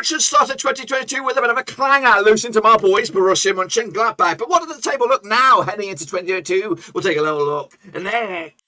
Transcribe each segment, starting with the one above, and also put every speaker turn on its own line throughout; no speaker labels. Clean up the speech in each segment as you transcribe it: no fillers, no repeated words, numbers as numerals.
München started 2022 with a bit of a clanger, losing to my boys, Borussia Mönchengladbach. But what does the table look now heading into 2022? We'll take a little look next.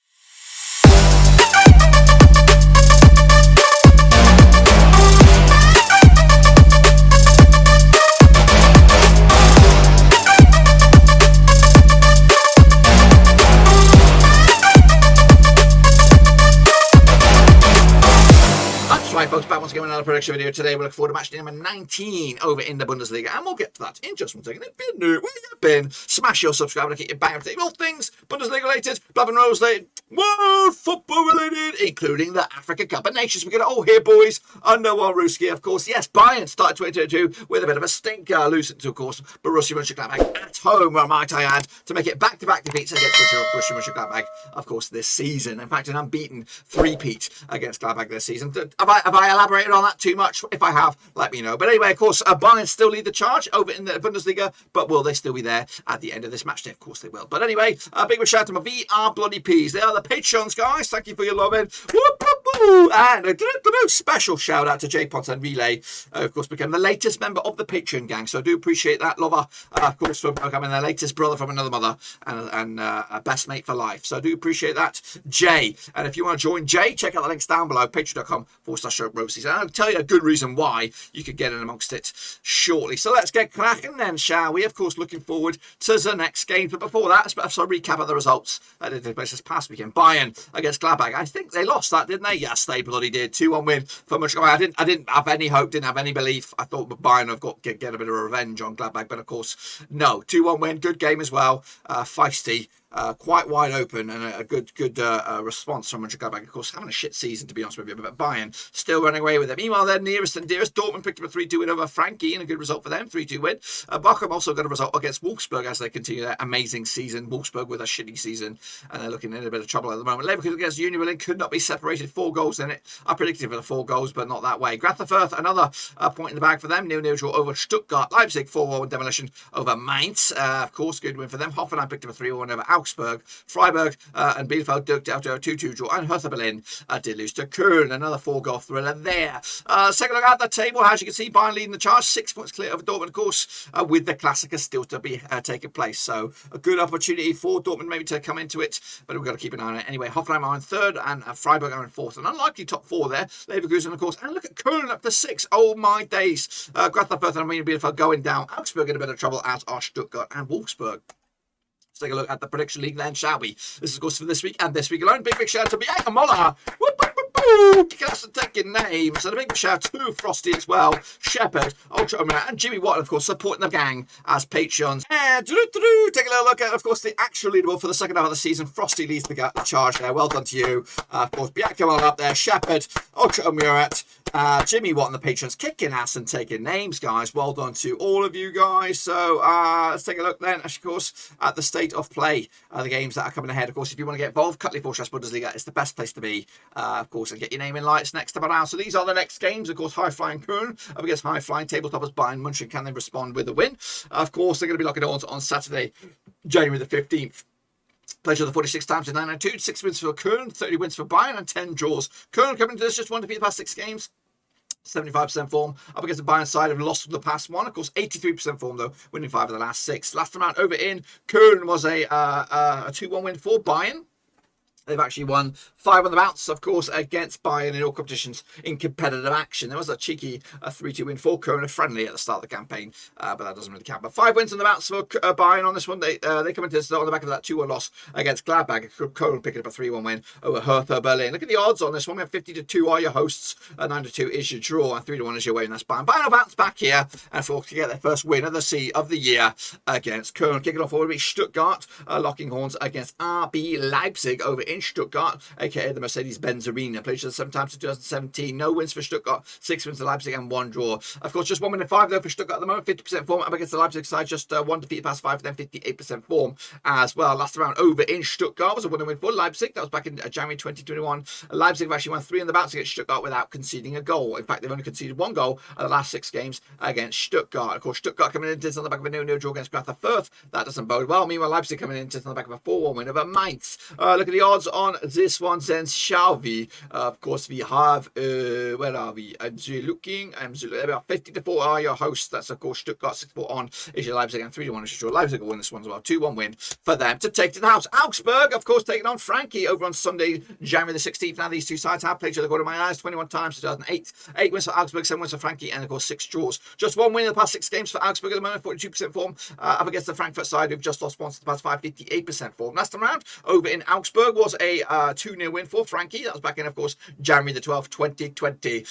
Right, folks, back once again with another prediction video. Today we're looking forward to match number 19 over in the Bundesliga, and we'll get to that in just one second. If you're new, where you been? Smash your subscribe and get your bang up all things Bundesliga related, Blab and Rose related, world football related, including the Africa Cup of Nations. We're going to all here, boys. Under one Ruski, of course. Yes, Bayern started 2022 with a bit of a stinker, losing to, of course, Borussia Mönchengladbach at home, might I add, to make it back-to-back defeats against Borussia Mönchengladbach, of course, this season. In fact, an unbeaten three-peat against Gladbach this season. Have I elaborated on that too much? If I have, let me know. But anyway, of course, Bayern still lead the charge over in the Bundesliga, but will they still be there at the end of this match day? Of course they will. But anyway, a big shout out to my VR Bloody Peas. They are the Patreons, guys. Thank you for your loving. And a special shout out to J Potter and Relay, of course, became the latest member of the Patreon gang. So I do appreciate that, lover, of course, for becoming their latest brother from another mother and a best mate for life. So I do appreciate that, Jay. And if you want to join Jay, check out the links down below, patreon.com/Rosies. And I'll tell you a good reason why you could get in amongst it shortly. So let's get cracking then, shall we? Of course, looking forward to the next game. But before that, a recap of the results that did take place this past weekend. Bayern against Gladbach. I think they lost that, didn't they? Yes, they bloody did. 2-1 win for Mönchengladbach. I didn't have any hope, didn't have any belief. I thought Bayern have got get a bit of revenge on Gladbach, but of course, no. 2-1 win, good game as well. Feisty. Quite wide open and a good response from Mönchengladbach. Of course, having a shit season, to be honest with you, but Bayern still running away with it. Meanwhile, their nearest and dearest, Dortmund picked up a 3-2 win over Frankie, and a good result for them, 3-2 win. Bochum also got a result against Wolfsburg as they continue their amazing season. Wolfsburg with a shitty season, and they're looking in a bit of trouble at the moment. Leverkusen against Union Berlin could not be separated. 4 goals in it. I predicted for the 4 goals, but not that way. Greuther Fürth, another point in the bag for them. 0-0 draw over Stuttgart. Leipzig, 4-1 demolition over Mainz. Of course, good win for them. Hoffenheim picked up a 3-1 over Augsburg. Freiburg and Bielefeld duked out to a 2-2 draw, and Hertha Berlin did lose to Köln. Another 4-goal thriller there. Second look at the table, as you can see, Bayern leading the charge, 6 points clear over Dortmund, of course, with the Klassiker still to be taking place. So a good opportunity for Dortmund maybe to come into it, but we've got to keep an eye on it. Anyway, Hoffenheim are in third, and Freiburg are in fourth. An unlikely top 4 there. Leverkusen, of course, and look at Köln up to 6. Oh my days. Greuther Fürth and Arminia Bielefeld going down. Augsburg in a bit of trouble, as are Stuttgart and Wolfsburg. Let's take a look at the prediction league then, shall we? This is, of course, for this week and this week alone. Big shout out to Bianca Moller. Kicking us and taking names. And a big shout out to Frosty as well. Shepherd, Ultra Omina, and Jimmy Watt, of course, supporting the gang as Patreons. And take a little look at, of course, the actual leaderboard for the second half of the season. Frosty leads the charge there. Well done to you. Of course, Bianca Moller up there. Shepherd, Ultra Omina, Jimmy Watt and the Patrons kicking ass and taking names, guys. Well done to all of you guys. So let's take a look then, of course, at the state of play, the games that are coming ahead. Of course, if you want to get involved, Cutley/Bundesliga is the best place to be, of course, and get your name in lights next time around. So these are the next games. Of course, High Flying Köln up against High Flying Tabletoppers Bayern München. Can they respond with a win? Of course, they're going to be locking on Saturday, January the 15th. Pleasure the 46 times in 902. 6 wins for Köln, 30 wins for Bayern, and 10 draws. Köln coming to this just 1 defeat the past 6 games. 75% form up against the Bayern side, have lost the past 1. Of course, 83% form though, winning 5 of the last 6. Last time out over in Köln was a 2-1 win for Bayern. They've actually won 5 on the bounce, of course, against Bayern in all competitions in competitive action. There was a cheeky 3-2 win for Köln, friendly at the start of the campaign, but that doesn't really count. But 5 wins on the bounce for Bayern on this one. They come into this on the back of that 2-1 loss against Gladbach. Köln picking up a 3-1 win over Hertha Berlin. Look at the odds on this one. We have 50-2 are your hosts, 9-2 is your draw, and 3-1 is your way, and that's Bayern. Bayern will bounce back here and for to get their first win of the year against Köln. Kicking off will be Stuttgart, locking horns against RB Leipzig over in Stuttgart, aka the Mercedes-Benz Arena. Played 7 times in 2017. No wins for Stuttgart, 6 wins for Leipzig, and 1 draw. Of course, just 1 win in 5 though for Stuttgart at the moment. 50% form up against the Leipzig side. Just 1 defeat past 5 for them. 58% form as well. Last round over in Stuttgart was a 1-win for Leipzig. That was back in January 2021. Leipzig have actually won 3 in the bounce against Stuttgart without conceding a goal. In fact, they've only conceded 1 goal in the last 6 games against Stuttgart. Of course, Stuttgart coming into this on the back of a 0-0 draw against Greuther Fürth. That doesn't bode well. Meanwhile, Leipzig coming into this on the back of a 4-1 win over Mainz. Look at the odds. odds on this one, then shall we? Of course, we have, where are we? I'm looking, about 50-4 are your hosts. That's, of course, Stuttgart, 6-4 on RB Leipzig, and 3-1 is sure Leipzig will win this one as well. 2-1 win for them to take to the house. Augsburg, of course, taking on Frankie over on Sunday, January the 16th. Now, these two sides have played each other, according to my eyes, 21 times, 2008. 8 wins for Augsburg, 7 wins for Frankie, and, of course, 6 draws. Just 1 win in the past 6 games for Augsburg at the moment, 42% form, up against the Frankfurt side, who've just lost once in the past 5, 58% form. Last time round, over in Augsburg, was a 2-0 win for Frankie. That was back in, of course, January the 12th, 2020.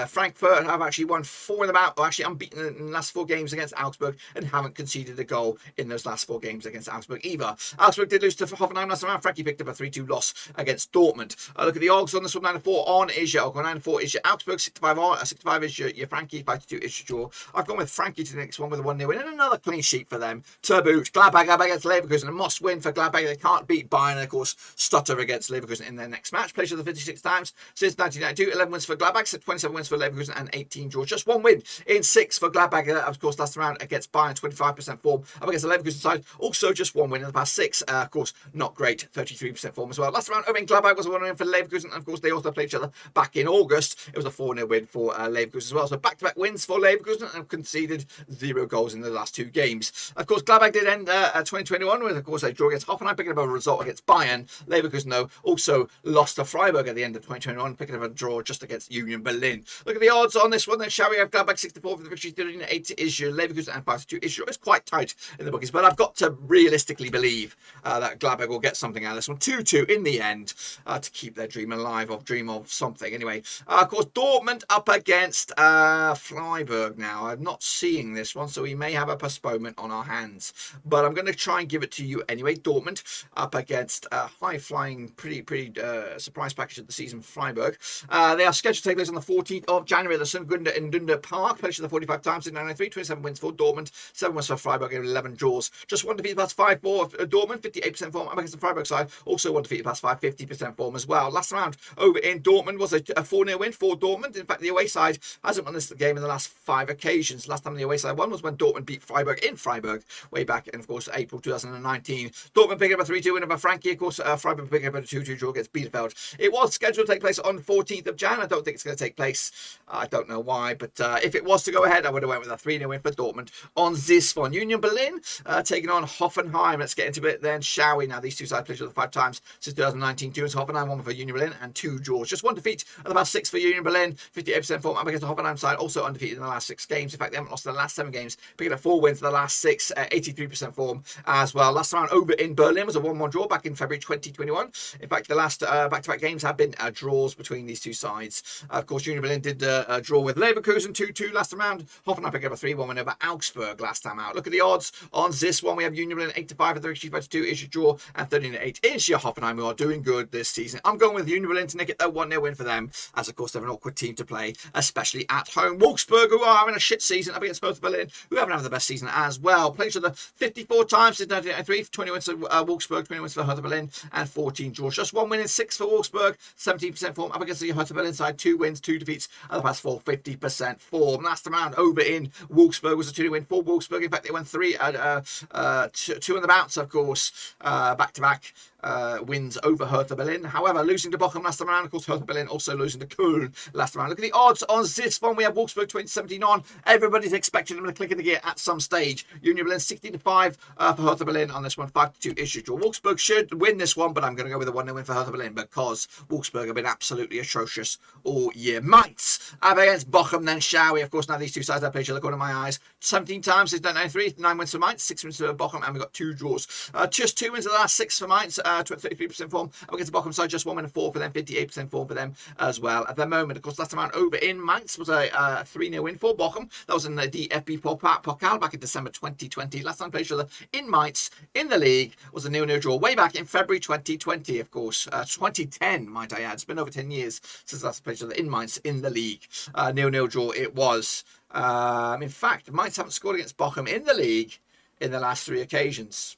Frankfurt have actually won 4 in the bout, or actually unbeaten in the last 4 games against Augsburg, and haven't conceded a goal in those last 4 games against Augsburg either. Augsburg did lose to Hoffenheim last round. Frankie picked up a 3-2 loss against Dortmund. Look at the odds on this one. 9-4 on is your 9-4 is your Augsburg, 65 on, 65 is your Frankie, 5-2 is your draw. I've gone with Frankie to the next one with a 1-0 win and another clean sheet for them. To boot, Gladbach against Leverkusen, a must win for Gladbach. They can't beat Bayern, and of course stutter against Leverkusen in their next match. Played each other 56 times since 1992. 11 wins for Gladbach, 27 wins for Leverkusen, and 18 draws. Just 1 win in 6 for Gladbach. Of course, last round against Bayern, 25% form. Up against the Leverkusen side, also just 1 win in the past 6. Of course, not great, 33% form as well. Last round over in Gladbach was a 1 win for Leverkusen. And of course, they also played each other back in August. It was a 4-0 win for Leverkusen as well. So back-to-back wins for Leverkusen, and conceded 0 goals in the last 2 games. Of course, Gladbach did end 2021 with, of course, a draw against Hoffenheim, picking up a result against Bayern. Leverkusen, though, also lost to Freiburg at the end of 2021, picking up a draw just against Union Berlin. Look at the odds on this one then, shall we? Have Gladbach 64 for the victory, 38 is your Leverkusen, and 5-2 is your. It's quite tight in the bookies, but I've got to realistically believe that Gladbach will get something out of this one. 2-2 in the end to keep their dream alive, or dream of something. Anyway, of course, Dortmund up against Freiburg now. I'm not seeing this one, so we may have a postponement on our hands, but I'm going to try and give it to you anyway. Dortmund up against high-flying, pretty surprise package of the season, Freiburg. They are scheduled to take place on the 14th of January at the Sundgunda in Dunda Park. Played the 45 times in 1993, 27 wins for Dortmund, 7 wins for Freiburg, and 11 draws. Just 1 defeat past 5 for Dortmund, 58% form. Up against the Freiburg side, also 1 defeat past 5, 50% form as well. Last round over in Dortmund was a 4-0 win for Dortmund. In fact, the away side hasn't won this game in the last 5 occasions. Last time the away side won was when Dortmund beat Freiburg in Freiburg way back in, of course, April 2019. Dortmund picking up a 3-2 win over Frankie. Of course, Freiburg picking up a 2-2 draw against Bielefeld. It was scheduled to take place on 14th of Jan. I don't think it's going to take place. I don't know why, but if it was to go ahead, I would have went with a 3-0 win for Dortmund on this one. Union Berlin taking on Hoffenheim. Let's get into it then, shall we? Now, these two sides played each other 5 times since 2019. 2 wins for Hoffenheim, 1 for Union Berlin, and 2 draws. Just 1 defeat of the past 6 for Union Berlin. 58% form. Up against the Hoffenheim side, also undefeated in the last 6 games. In fact, they haven't lost in the last 7 games. Picking up 4 wins in the last 6, 83% form as well. Last round over in Berlin was a 1-1 draw back in February 2021. In fact, the last back-to-back games have been draws between these two sides. Of course, Union Berlin did draw with Leverkusen 2-2 last time round. Hoffenheim picked up a 3-1 win over Augsburg last time out. Look at the odds on this one. We have Union Berlin 8-5 at the 5-2 is your draw, and 13-8 is your Hoffenheim, who are doing good this season. I'm going with Union Berlin to nick it, a 1-0 win for them, as of course they're an awkward team to play, especially at home. Wolfsburg, who are having a shit season, up against Hertha Berlin, who haven't had the best season as well. Played each other 54 times since 1993, 20 wins for Wolfsburg, 20 wins for Hertha Berlin, and 14 draws. Just 1 win in 6 for Wolfsburg, 17% form. Up against the Hertha Berlin side, 2 wins, 2 defeats, and the past 4, 50% form. Last round over in Wolfsburg was a 2 win for Wolfsburg. In fact, they won 2 in the bouts, of course, back-to-back. Wins over Hertha Berlin. However, losing to Bochum last time around. Of course, Hertha Berlin also losing to Köln last time around. Look at the odds on this one. We have Wolfsburg 2017 on. Everybody's expecting them to click in the gear at some stage. Union Berlin 16-5 for Hertha Berlin on this one. 5-2 issue draw. Wolfsburg should win this one, but I'm going to go with a 1-0 win for Hertha Berlin because Wolfsburg have been absolutely atrocious all year. Mainz against Bochum then, shall we? Of course, now these two sides have played each other, according to my eyes, 17 times since 1993. 9 wins for Mainz, 6 wins for Bochum, and we've got 2 draws. Just 2 wins of the last 6 for Mainz. 33% form. Up against the Bochum side, just 1 win and 4 for them, 58% form for them as well. At the moment, of course, last time around over in Mainz was a 3-0 win for Bochum. That was in the DFB Pokal back in December 2020. Last time played each other in Mainz in the league was a 0-0 draw way back in February 2020, of course. 2010, might I add. It's been over 10 years since last played each other in Mainz in the league. 0-0 draw it was. In fact, Mainz haven't scored against Bochum in the league in the last 3 occasions.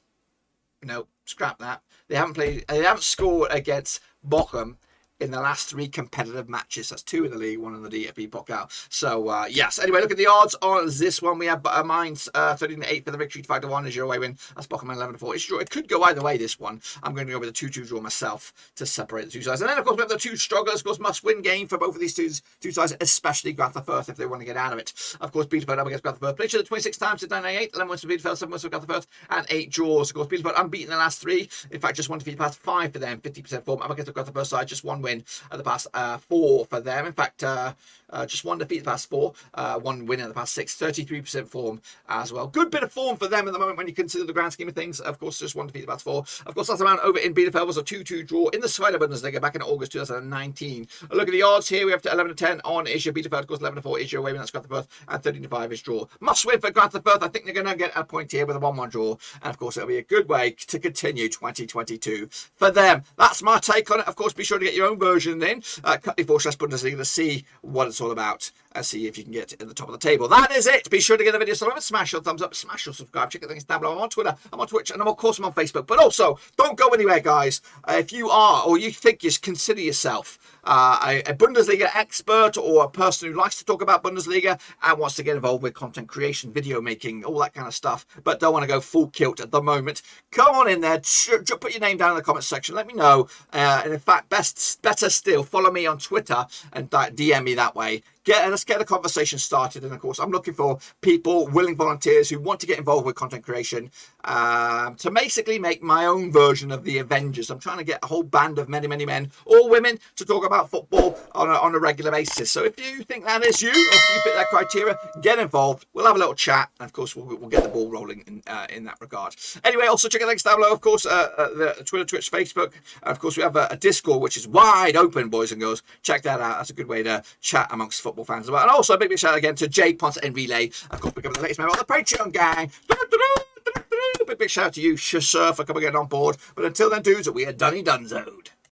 No, scrap that. They haven't scored against Bochum in the last 3 competitive matches. That's 2 in the league, 1 in the DFB Pokal. So, yes. Anyway, look at the odds on this one. We have Mainz 13-8 for the victory, 5-1 is your away win. That's Bochum 11-4. It could go either way, this one. I'm going to go with a 2-2 draw myself to separate the two sides. And then, of course, we have the 2 strugglers. Of course, must-win game for both of these two sides, especially Greuther Fürth if they want to get out of it. Of course, Bielefeld up against Greuther Fürth. Played each other 26 times to 9-8. 11 wins for Bielefeld, 7 wins for Greuther Fürth, and 8 draws. Of course, Bielefeld unbeaten the last 3. In fact, just 1 defeat past 5 for them. 50% form. Up against the Greuther Fürth side, just 1 win at the past 4 for them. In fact, just 1 defeat in the past 4, 1 win in the past 6, 33% form as well. Good bit of form for them at the moment when you consider the grand scheme of things. Of course, just 1 defeat in the past 4. Of course, last round over in Bielefeld was a 2-2 draw in the Zweite Bundesliga back in August 2019. A look at the odds here. We have to 11-10 on Asia Bielefeld. Of course, 11-4 Asia away, that's Greuther Fürth, and 13-5 is draw. Must win for Greuther Fürth. I think they're going to get a point here with a 1-1 draw, and of course, it'll be a good way to continue 2022 for them. That's my take on it. Of course, be sure to get your own version in. Cut before Bundesliga to see what it's all about and see if you can get in the top of the table. That is it. Be sure to give the video a thumbs up, smash your thumbs up, smash your subscribe, check the links down below. I'm on Twitter, I'm on Twitch, and of course I'm on Facebook. But also, don't go anywhere, guys. If you are, or you think you consider yourself a Bundesliga expert or a person who likes to talk about Bundesliga and wants to get involved with content creation, video making, all that kind of stuff, but don't want to go full kilt at the moment, come on in there, put your name down in the comments section, let me know, and in fact, better still, follow me on Twitter and DM me that way. Let's get the conversation started. And of course, I'm looking for people, willing volunteers who want to get involved with content creation to basically make my own version of the Avengers. I'm trying to get a whole band of many men, all women, to talk about football on a regular basis. So if you think that is you, or if you fit that criteria, get involved. We'll have a little chat, and of course, we'll get the ball rolling in that regard. Anyway, also check the links down below. Of course, the Twitter, Twitch, Facebook. And of course, we have a Discord which is wide open, boys and girls. Check that out. That's a good way to chat amongst football fans as well. And also a big shout out again to Jay Ponce and Relay, of course, becoming the latest member of the Patreon gang. Big shout out to you, sir, for coming on board. But until then, dudes, we are Dunny Dunzoed.